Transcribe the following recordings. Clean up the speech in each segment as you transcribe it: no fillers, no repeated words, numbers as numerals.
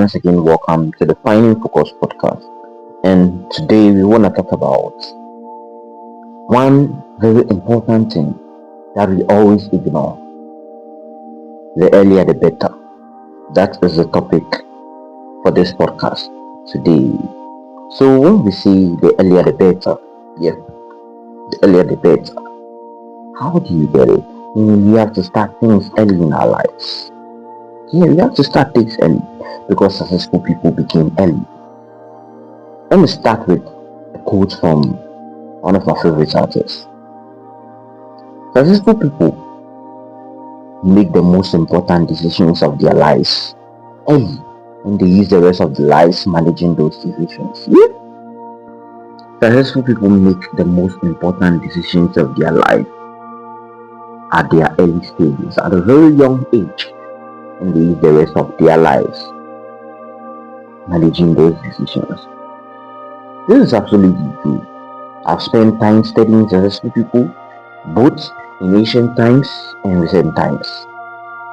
once again welcome to the Finding Focus podcast. And today we want to talk about one very important thing that we always ignore. The earlier the better. That is the topic for this podcast today. So when we say the earlier the better, the earlier the better, how do you get it? We have to start things early in our lives. We have to start things early because successful people begin early. Let me start with a quote from one of my favorite artists. Successful people make the most important decisions of their lives early, and they use the rest of their lives managing those decisions. Successful people make the most important decisions of their life at their early stages, at a very young age, and they use the rest of their lives managing those decisions. This is absolutely true. I've spent time studying successful people, both in ancient times and recent times.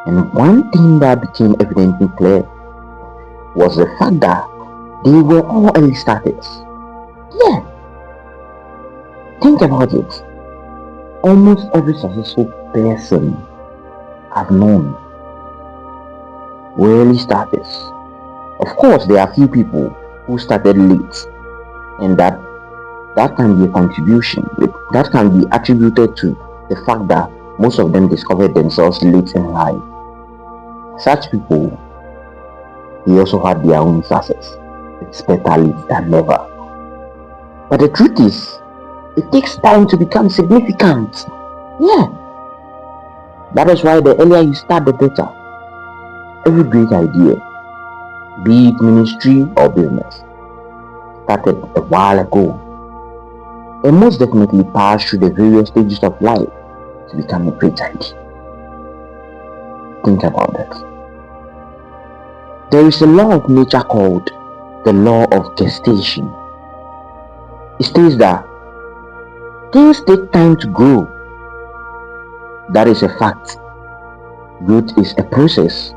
And one thing that became evidently clear was the fact that they were all early starters. Think about it. Almost every successful person I've known were early starters. Of course, there are few people who started late, and that can be a contribution. That can be attributed to the fact that most of them discovered themselves late in life. Such people, they also had their own success. It's better late than never. But the truth is, it takes time to become significant. That is why the earlier you start, the better. Every great idea, be it ministry or business, started a while ago, and most definitely passed through the various stages of life to become a great idea. Think about that. There is a law of nature called the law of gestation. It states that things take time to grow. That is a fact. Growth is a process,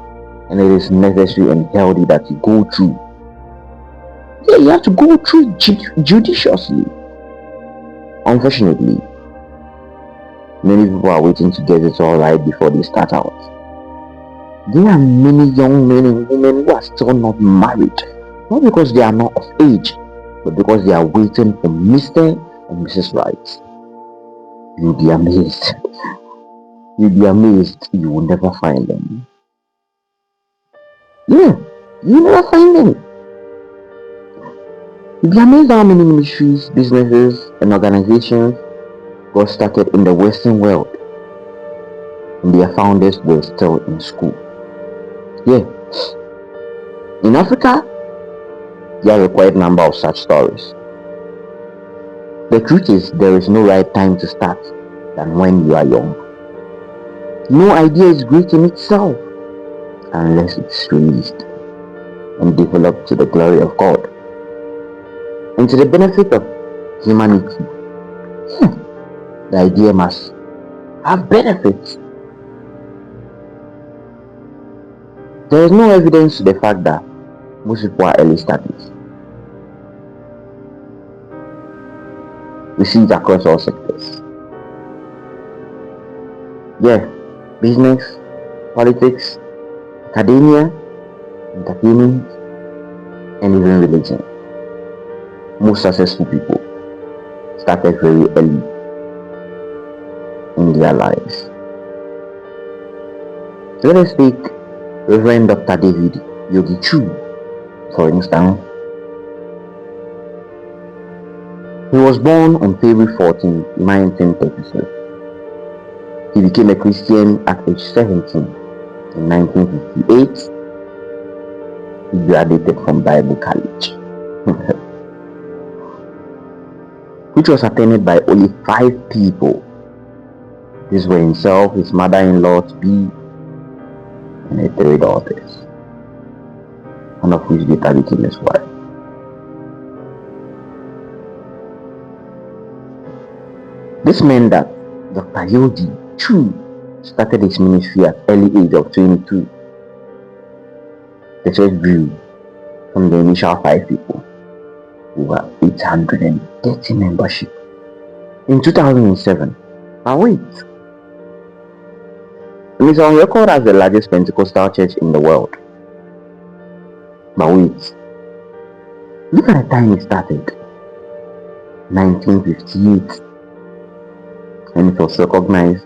and it is necessary and healthy that you go through. You have to go through judiciously. Unfortunately, many people are waiting to get it all right before they start out. There are many young men and women who are still not married, not because they are not of age, but because they are waiting for Mr. and Mrs. Right. You'll be amazed. You will never find them. You never find them. You'll be amazed how many ministries, businesses, and organizations got started in the Western world, and their founders were still in school. In Africa, there are quite a number of such stories. The truth is, there is no right time to start than when you are young. No idea is great in itself unless it's released and developed to the glory of God and to the benefit of humanity. The idea must have benefits. There is no evidence to the fact that most people are early starters. We see it across all sectors. Business, politics, academia, entertainment, and even religion. Most successful people started very early in their lives. Let us take Reverend Dr. David Yogi Chu, for instance. He was born on February 14, 1936. He became a Christian at age 17 in 1958. He graduated from Bible College, which was attended by only 5 people. These were himself, his mother-in-law to be, and her 3 daughters, one of which later became his wife. This meant that Dr. Yogi Chu started his ministry at early age of 22. The church grew From the initial 5 people, we were 830 membership. In 2007, but wait, it is on record as the largest Pentecostal church in the world. But wait, look at the time it started, 1958, and it was recognized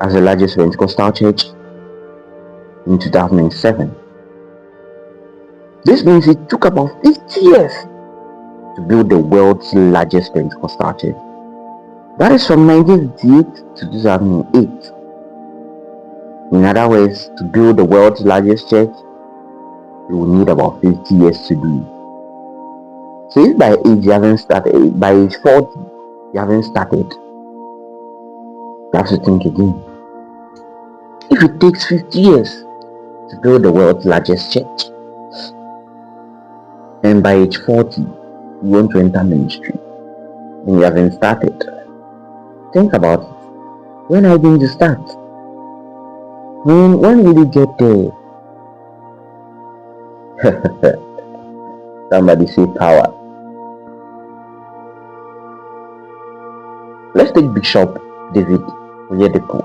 as the largest Pentecostal church in 2007. This means it took about 50 years to build the world's largest Pentecostal church. That is from 1958 to 2008. In other words, to build the world's largest church, you will need about 50 years to do it. So if by age you haven't started, by age 40 you haven't started, you have to think again. If it takes 50 years to build the world's largest church, and by age 40 you want to enter ministry, and you haven't started, think about it. When are you going to start? When will you get there? Somebody say power. Let's take Bishop David Oyedepo.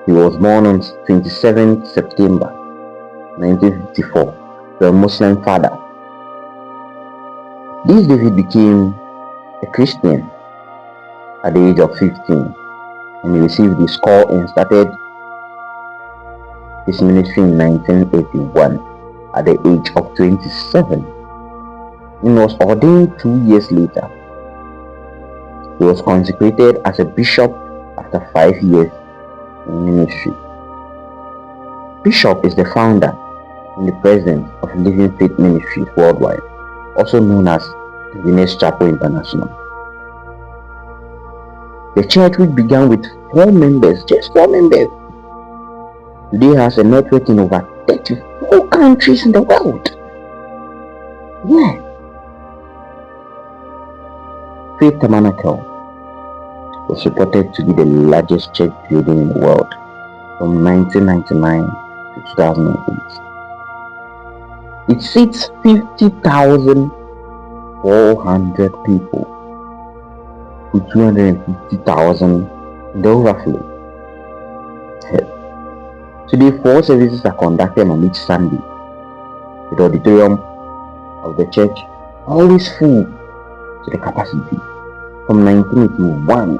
He was born on 27th September 1954 to a Muslim father. This David became a Christian at the age of 15, and he received his call and started his ministry in 1981 at the age of 27. He was ordained 2 years later. He was consecrated as a bishop after 5 years in ministry. Bishop is the founder and the president of Living Faith Ministries Worldwide, also known as the Winners Chapel International. The church, which began with 4 members, just 4 members, today has a network in over 34 countries in the world. Yeah. Faith Tabernacle was reported to be the largest church building in the world from 1999 to 2008. It seats 50,400 people with 250,000 in the overflow. Today, 4 services are conducted on each Sunday. The auditorium of the church always full to the capacity from 1981,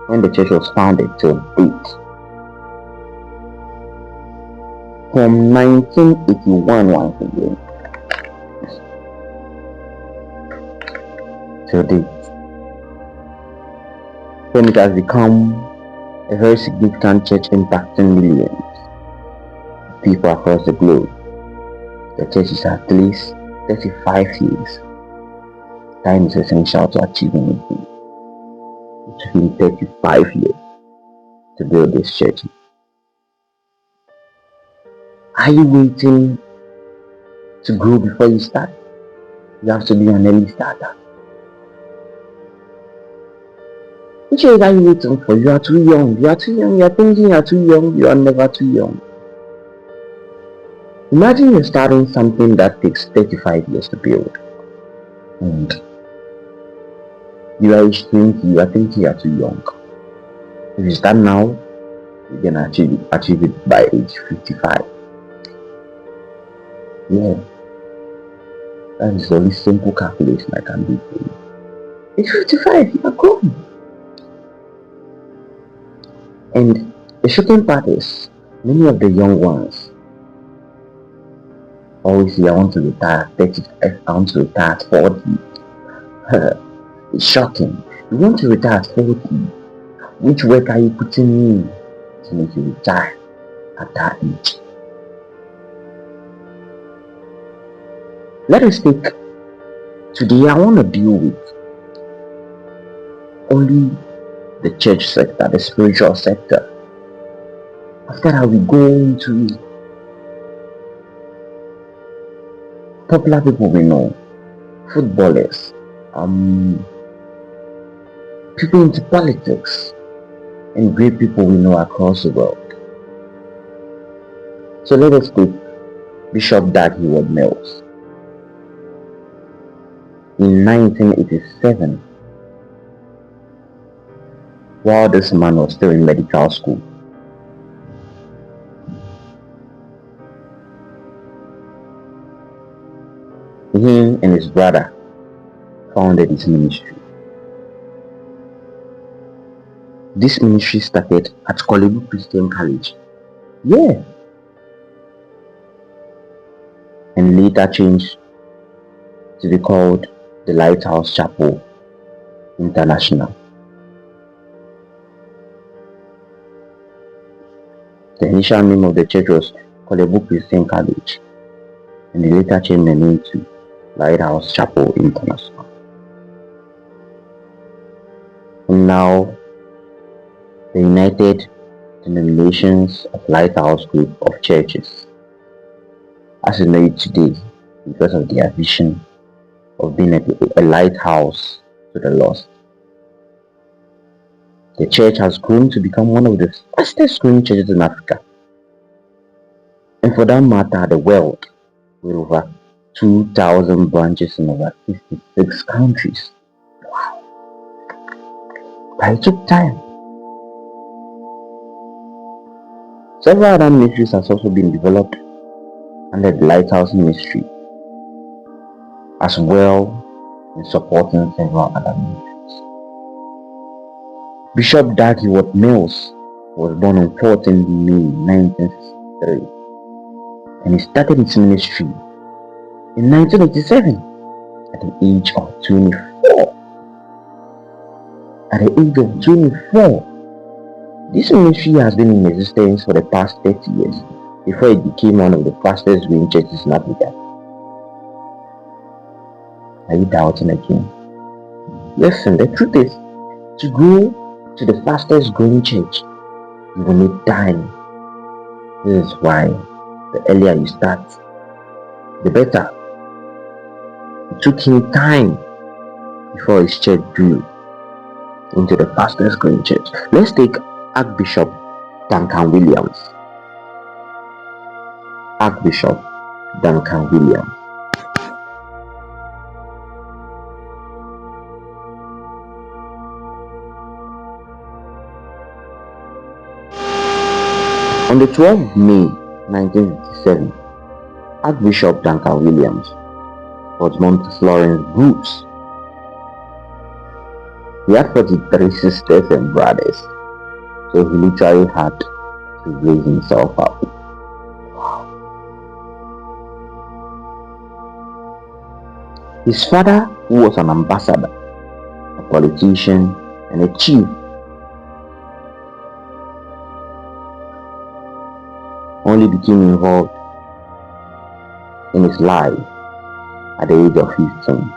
when the church was founded, till date. From 1981 once again till date, when it has become a very significant church impacting millions of people across the globe. The church is at least 35 years. Time is essential to achieve anything. It took him 35 years to build this church. Are you waiting to grow before you start? You have to be an early starter. Which age are you waiting for? You are too young. You are too young. You are thinking you are too young. You are never too young. Imagine you're starting something that takes 35 years to build. And you are age 20. You are thinking you are too young. If you start now, you can achieve it by age 55. Yeah. That is the only simple calculation I can do for you. Age 55, you are grown. And the shocking part is, many of the young ones always say, I want to retire at 35, I want to retire at 40. It's shocking. You want to retire at 40. Which work are you putting in to make you retire at that age? Let us take, today I want to deal with only the church sector, the spiritual sector. After that, we go into popular people we know, footballers, people into politics, and great people we know across the world. So let us take Bishop Dag Heward-Mills. In 1987, while this man was still in medical school, him and his brother founded his ministry. This ministry started at Kolebu Christian College. Yeah. And later changed to be called the Lighthouse Chapel International. The initial name of the church was Kolebu Christian College, and they later changed the name to Lighthouse Chapel International. And now, the United Denominations of Lighthouse Group of Churches, as we know it today, because of their vision of being a lighthouse to the lost. The church has grown to become one of the fastest growing churches in Africa, and for that matter, the world, with over 2,000 branches in over 56 countries. Wow. But it took time. Several other ministries has also been developed under the Lighthouse Ministry, as well in supporting several other ministries. Bishop Dag Heward-Mills was born on 14 May 1963, and he started his ministry in 1987 at the age of 24. At the age of 24, this ministry has been in existence for the past 30 years before it became one of the fastest growing churches in Africa. Are you doubting again? Listen, the truth is, to grow to the fastest growing church, you will need time. This is why the earlier you start, the better. It took him time before his church grew into the fastest growing church. Let's take Archbishop Duncan Williams. Archbishop Duncan Williams. On the 12th of May 1957, Archbishop Duncan Williams was born to Florence Bruce. He had 43 sisters and brothers, so he literally had to raise himself up. His father, who was an ambassador, a politician, and a chief, only became involved in his life at the age of 15.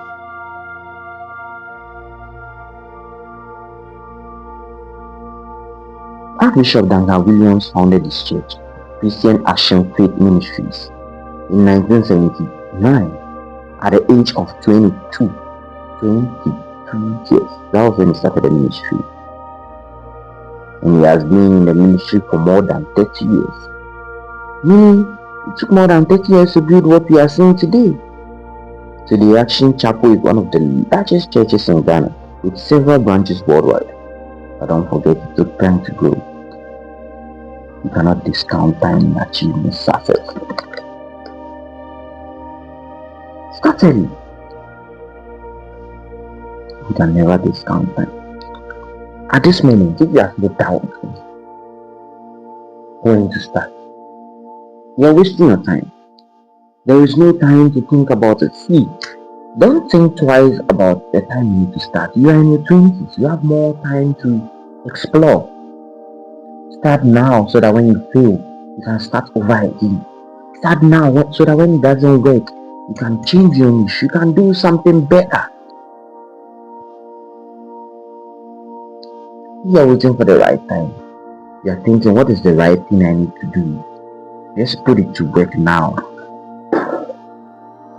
Archbishop Duncan Williams founded his church, Christian Action Faith Ministries, in 1979 at the age of 22 years. That was when he started the ministry. And he has been in the ministry for more than 30 years. Meaning, it took more than 30 years to build what we are seeing today. So the Action Chapel is one of the largest churches in Ghana, with several branches worldwide. But don't forget, it took time to grow. You cannot discount time in achieving success. Start early. You can never discount time. At this moment, if you have no doubt going to start, you are wasting your time. There is no time to think about it. See, don't think twice about the time you need to start. You are in your 20s. You have more time to explore. Start now so that when you fail, you can start over again. Start now so that when it doesn't work, you can change your niche. You can do something better. You are waiting for the right time. You are thinking, what is the right thing I need to do? Just put it to work now.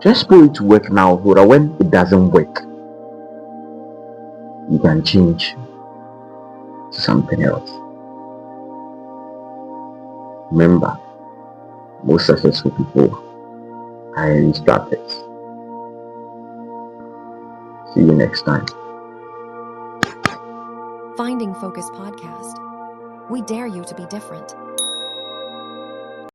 Just put it to work now so that when it doesn't work, you can change to something else. Remember, most successful people highly strategies. See you next time. Finding Focus Podcast. We dare you to be different.